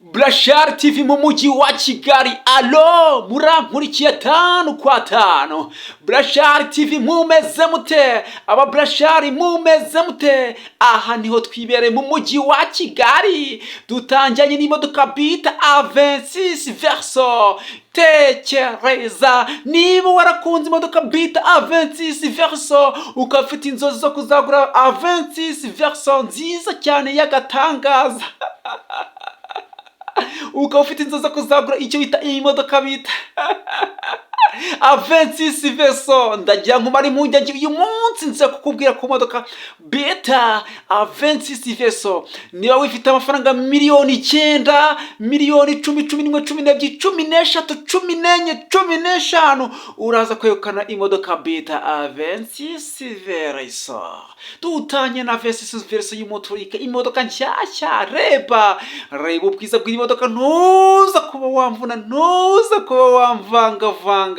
Brashar TV mu mujyi wa Kigali. Alo, murankurikiye 5 kwa 5. Brashar TV mumeze mute? Aba Brashar mumeze mute? Aha niho twibereye mu mujyi wa Kigali. Dutanjanye n'imodoka bita Avensis Verso. Tekereza niba warakunze imodoka bita Avensis Verso, ukafite inzozi zo kuzagura Avensis Verso nziza cyane y'agatangaza. Ukaba ufite inzozi zo kuzagura icyo bita iyi modoka bita Avensis Verso, ndagira ngo mari impungenge uyu munsi nze kukubwira ku modoka bita Avensis Verso. Niba wifite amafaranga miliyoni 9, miliyoni 10, 11, 12, 13, 14, 15, uraza kwegukana imodoka bita Avensis Verso. Dutanye na Avensis Verso y'umuturika, imodoka nshyashya. Reba ubwiza bw'imodoka, ntuza kuba wamvuna, ntuza kuba wamvanga.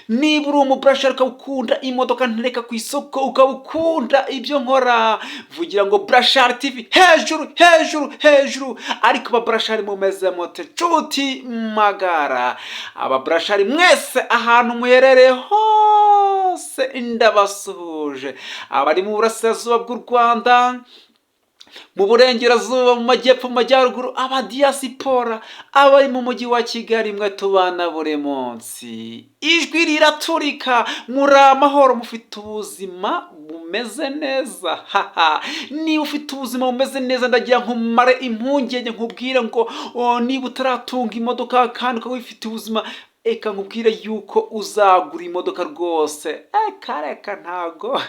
Niba uri umubrashar ukabukunda imodoka ntereka ku isoko, ukabukunda ibyo nkora, vugira ngo Brashar TV hejuru. Ariko aba Brashar mumeze mote nshuti magara, aba Brashar mwese ahantu muherereye hose ndabasuhuje. Abari mu burasirazuba bw'u Rwanda, mu burengerazuba, mu majyepfo, mu majyaruguru, aba diaspora, abari mu mujyi wa Kigali, mwe tubana buri munsi. Ijwi riraturika, muri amahoro, mufite ubuzima bumeze neza. Niba ufite ubuzima bumeze neza, ndagira nkumare impungenge, nkubwire ngo niba utaratunga imodoka kandi ukaba wifite ubuzima, eka nkubwire yuko uzagura imodoka rwose. Reka ntago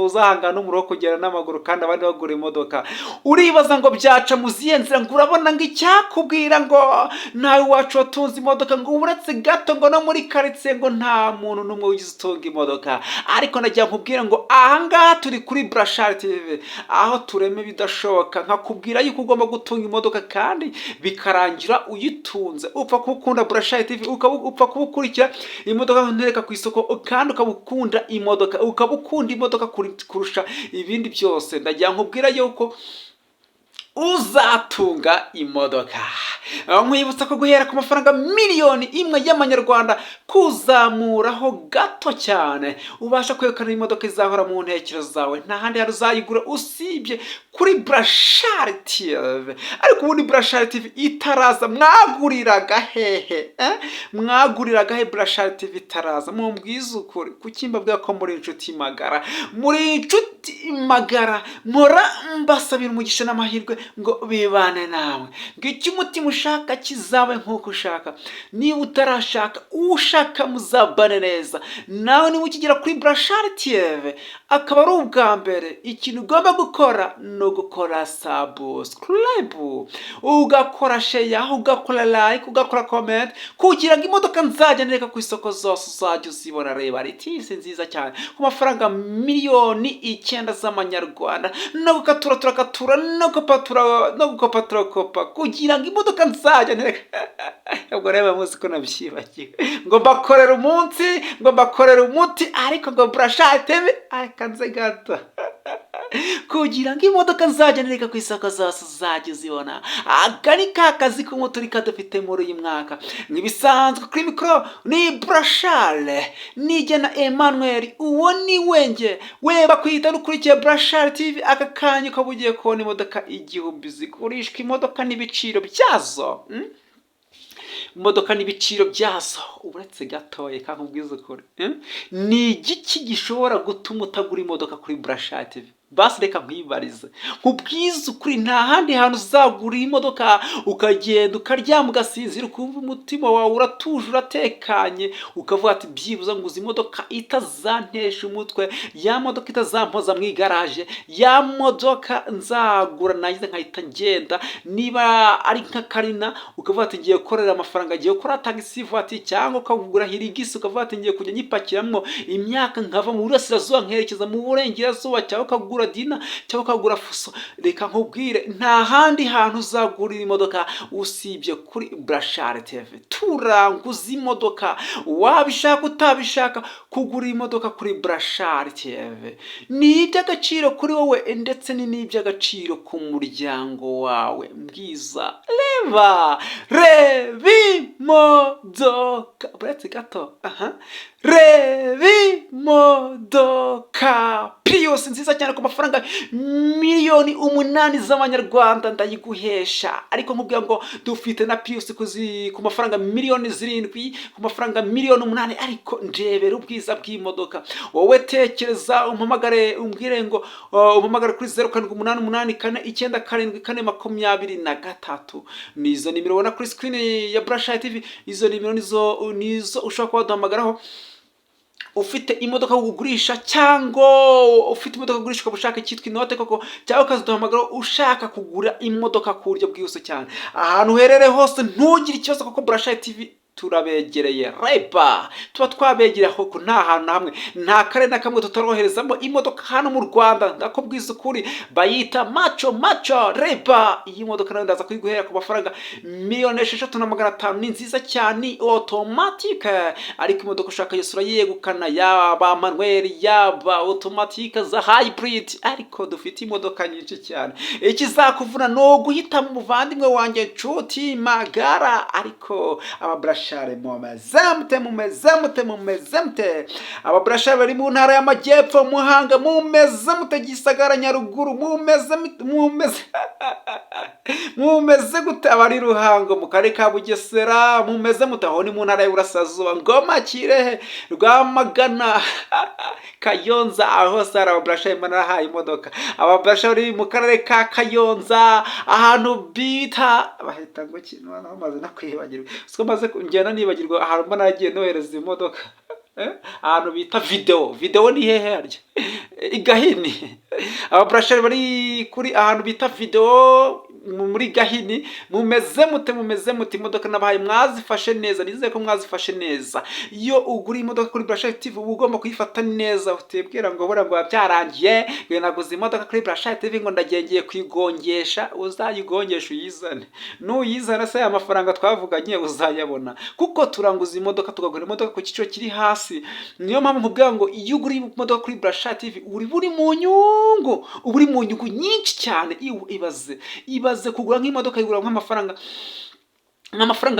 uzahangana umuro kugera n'amaguru kandi abandi bagura imodoka. Uribaza ngo byaca mu zihe nzira, ngo urabona ngo icyakubwira ngo nawe wacu watunze imodoka, ngo uretse gato ngo no muri karitsiye ngo nta muntu n'umwe ugize utunga imodoka. Ariko nagira nkubwire ngo ahangaha turi kuri Brashar TV, aho tureme bidashoboka, nkakubwira yuko ugomba gutunga imodoka kandi bikarangira uyitunze. Upfa kubukunda Brashar TV, upfa kubukurikira imodoka ntereka ku isoko, kandi ukabukunda imodoka, ukabukunda imodoka kurusha ibindi byose. Ndagira nkubwira yuko uzatunga imodoka. Nkwibutsa ko guhera ku mafaranga miliyoni 1 y'amanyarwanda kuzamuraho gato cyane, ubasha kwegukana imodoka izahora mu ntekerezo zawe. Nta handi hari uzayigura usibye kuri Brashar TV. Ariko ubundi Brashar TV itaraza mwaguriraga hehe? Mwaguriraga he Brashar TV itaraza? Mumbwiza ukuri, kukimbabwira ko muri inshuti magara, mpora mbasabira umugisha n'amahirwe ngo bibane nawe, ngo icyo umutima ushaka kizabe nk'uko ushaka. Niba utarashaka, ushaka muzabane neza. Nawe niba ukigera kuri Brashar TV akaba ari ubwa mbere, ikintu ugomba gukora no gukora subscribe, ugakora share, ugakora like, ugakora comment, kugira ngo imodoka nzajya ntereka ku isoko zose uzajya uzibona. Reba ritisi nziza cyane ku mafaranga miliyoni 9 z'amanyarwanda, no gukatura no gukopa kugira ngo imodoka nzajya ntereka. Ubwo reba muzi ko nabyibagiwe, ngo mbakorera umunsi, ngo mbakorera umuti, ariko ngo Brashar TV akanze gato kugira ngo imodoka nzajya ntereka ku isoko zose uzajya uzibona. Agari ka kazi k'umuturika dufite muri uyu mwaka. N'ibisanzwe kuri mikoro ni Brashar, nijyana Emmanuel, uwo ni wenjye. Weba kwita n'ukurikiye Brashar TV aka kanya ko bugiye kubona imodoka 1000 zigurishwa. Imodoka n'ibiciro byazo, imodoka n'ibiciro byazo uretse gatoye, kandi ubwiza ukuri, ni igiki gishobora gutuma utagura imodoka kuri Brashar TV? Basi reka nkwibarize, nkubwiza ukuri, nta handi hantu uzagura imodoka ukagenda ukaryama ugasinzira ukumva umutima wawe uratuje uratekanye, ukavuga ati byibuze nguze imodoka itazantesha umutwe, ya modoka itazampoza mu igaraje, ya modoka nzagura nagize nkahita ngenda. Niba ari nka Karina ukavuga ati ngiye gukorera amafaranga, ngiye gukora taxi voiture, cyangwa ukagura hirigisi ukavuga ati ngiye kujya nyipakiramo imyaka nkava mu burasirazuba nkerekeza mu burengerazuba, cyangwa ukagura ukagura dina cyangwa ukagura fuso, reka nkubwire nta handi hantu uzagurira imodoka usibye kuri Burashari TV. Turanguza imodoka, wabishaka utabishaka, kugura imodoka kuri Burashari TV ni iby'agaciro kuri wowe ndetse ni n'iby'agaciro ku muryango wawe mbwiza. Reba imodoka, buretse gato, reba imodoka Prius nziza cyane ku mafaranga miliyoni 8 z'amanyarwanda ndayiguhesha. Ariko nkubwira ngo dufite na Prius ku mafaranga miliyoni 7, ku mafaranga miliyoni 8. Ariko ndebera ubwiza bw'imodoka. Wowe tekereza, umpamagare umbwire ngo umpamagare kuri 0788947423. Nizo nimero ubona kuri screen ya Burashari TV. Izo nimero nizo ushobora kuba waduhamagaraho ufite imodoka kugurisha, cyangwa ufite imodoka kugurisha ukaba ushaka icyitwa inote koko, cyangwa ukaziduhamagara ushaka kugura imodoka ku buryo bwihuse cyane. Ahantu uherereye hose ntugire ikibazo kuko Burashari TV turabegereye. Reba tuba twabegereye koko, nta hantu hamwe, nta kare na kamwe tutaroherezamo imodoka hano mu Rwanda. Ndakubwiza ukuri, bayita macho. Reba iyi modoka nayo ndaza kuyiguhera ku mafaranga miliyoni 6,500. ni nziza cyane, automatique. Ariko imodoka ushaka yose urayegukana, yaba manuel yaba automatique za hybrid. Ariko dufite imodoka nyinshi cyane, ikizakuvuna no guhita mu muvandimwe wanjye nshuti magara. Ariko aba Burashari mumezemute. Aba Burashari bari mu ntara y'Amajyepfo, Muhanga, mumezemute, Gisagara, Nyaruguru, mumeze gute? Abari Ruhango mu karere ka Bugesera mumezemute, aho ni mu ntara y'Iburasirazuba, Ngoma, Kirehe, Rwamagana, Kayonza, aho sara aba Burashari barahaye imodoka. Aba Burashari mu karere ka Kayonza, ahantu bita bahita ngo kintu bamaze no kwibagirwa, siko maze ngenda nibagirwa ahantu mbona nagiye nohereza imodoka. Ahantu bita video ni hehe harya? Igahini. Aba Burashari bari kuri ahantu bita video muri Gahini. mumezemute imodoka nabahaye mwazifashe neza, nizeye ko mwazifashe neza. Iyo ugura imodoka kuri Burashari TV uba ugomba kuyifata neza, utebwira ngo bora ngo byarangiye ngo naguze imodoka kuri Burashari TV ngo ndagengiye kwigongesha. Uzayigongesha uyizane, nuyizana se amafaranga twavuganye uzayabona, kuko turanguza imodoka tugagura imodoka ku cyiciro kiri hasi. Niyo mpamvu nkubwira ngo iyo ugura imodoka kuri Burashari TV uri mu nyungu, nyinshi cyane. Ibaze kugura nk'imodoka yigura nk'amafaranga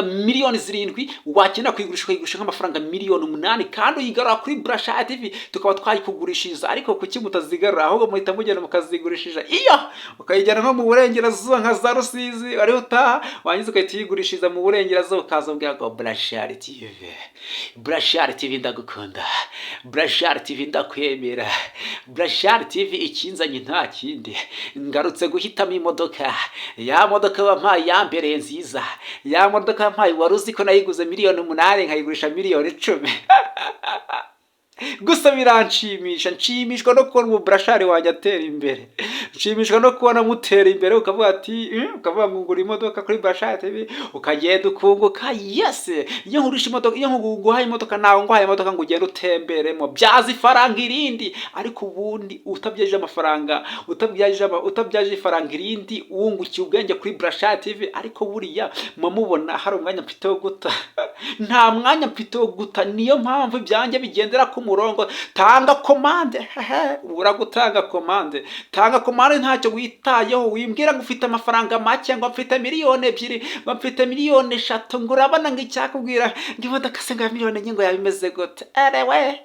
miliyoni 7, wakenda kuyigurisha nk'amafaranga miliyoni 8, kandi uyigarura kuri Burashari TV tukaba twayikugurishiriza. Ariko kuki mutazigarura, ahubwo muhita mugenda mukazigurishiriza iyo ukayijyana nko mu burengerazuba nka za Rusizi, ariho utaha wangiza ukahita uyigurishiriza mu burengerazuba, ukaza ubwira ngo Burashari TV ndagukunda, Burashari TV ndakwemera, Burashari TV ikinzanye nta kindi, ngarutse guhitamo imodoka, ya modoka wampaye yambereye nziza, ya modoka mpaye wari uzi ko nayiguze miliyoni 8 nkayigurisha miliyoni 10. Gusa biranshimisha, nshimishwa no kubona ubu Burashari wanjye atera imbere, nshimishwa no kubona mutera imbere, ukavuga ati ukavuga ngo ngura imodoka kuri Burashari TV ukagenda ukunguka. Yes, iyo nkurisha imodoka, iyo nguhaye imodoka nawe nguhaye imodoka ngo ugende utemberemo, byazi faranga irindi. Ariko ubundi utabyaje amafaranga, utabyaje ifaranga irindi, wungukiye ubwenge kuri Burashari TV. Ariko buriya mumubona hari umwanya mfite wo guta, nta mwanya mfite wo guta. Niyo mpamvu byanjye bigendera ku murongo. Tanga komande, uragutanga komande, tanga komande, ntacyo witayeho. Wimbwira ngo ufite amafaranga make, ngo mfite miliyoni 2, ngo mfite miliyoni 3, ngo urabona ngo icyakubwira ngo imodoka se ngo miliyoni 1 ngo yabimeze gute? Erewe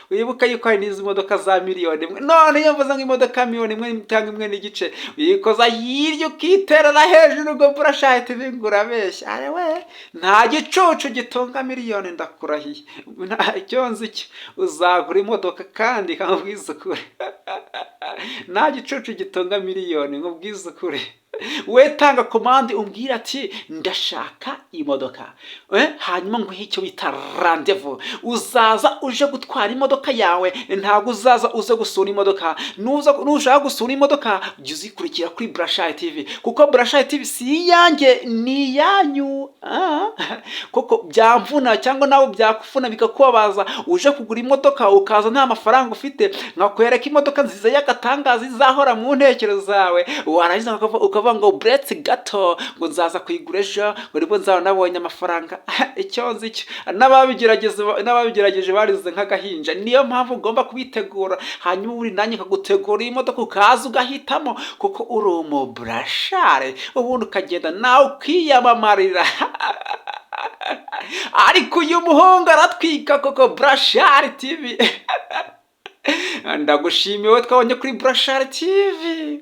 wibuka yuko hari n'izo modoka za miliyoni 1. None iyo mvuze ngo imodoka miliyoni 1 cyangwa 1 n'igice, uyikoza hirya ukiterera hejuru ngo Burashari TV ngo urabeshya. Erewe nta gicucu gitonga miliyoni, ndakurahiye. Icyo nzi cyo uzagura imodoka kandi nkubwiza ukuri, nta gicucu gitonga miliyoni, nkubwiza ukuri. we tanga komande umbwira ati ndashaka imodoka, hanyuma nguhe icyo bita rendezvous, uzaza uje gutwara imodoka yawe, ntabwo uzaza uze gusura imodoka. Nushaka gusura imodoka jya uzikurikira kuri Brashari TV, kuko Brashari TV si iyanjye ni iyanyu. Koko byamvuna cyangwa nawe byakufuna bikakubabaza uje kugura imodoka ukaza nta mafaranga ufite, nkakwereka imodoka nziza y'agatangaza izahora mu ntekerezo zawe, warangiza ukavuga ngo buretse gato ngo nzaza kuyigura ejo ngo nibwo nzaba nabonye amafaranga. Icyo nzi cyo n'ababigerageje barize nk'agahinja. Niyo mpamvu ugomba kubitegura, hanyuma buri nanjye nkagutegura iyi modoka ukaza ugahitamo, kuko uri umuburashare, ubundi ukagenda nawe ukiyamamarira. Ariko uyu muhungu aratwika koko. Brashari TV ndagushimiye wowe twabonye kuri Brashari TV.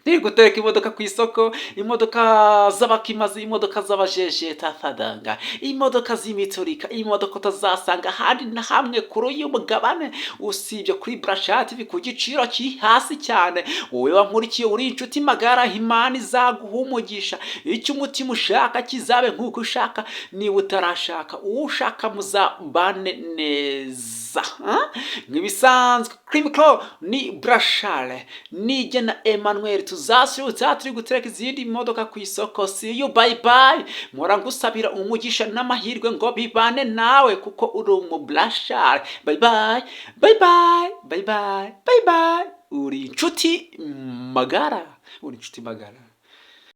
Ni gutereka imodoka ku isoko, imodoka z'abakimazi, imodoka z'abajeje tafadanga, imodoka z'imiturika, imodoka utazasanga ahandi na hamwe kuri uyu mugabane usibye kuri Brashari TV ku giciro kiri hasi cyane. Wowe wankurikiye uri inshuti magara, Imana izaguha umugisha, icyo umutima ushaka kizabe nk'uko ushaka. Niba utarashaka ushaka muzabane neza. Nk'ibisanzwe kuri mikoro ni Brashari, nijye na Emmanuel, tuzasubira turi gutereka izindi modoka ku isoko. See you, bye bye. Mpora ngusabira umugisha n'amahirwe ngo bibane nawe, kuko uri umuburashare. Bye bye, bye bye, bye bye, bye bye. Uri inshuti magara, uri inshuti magara.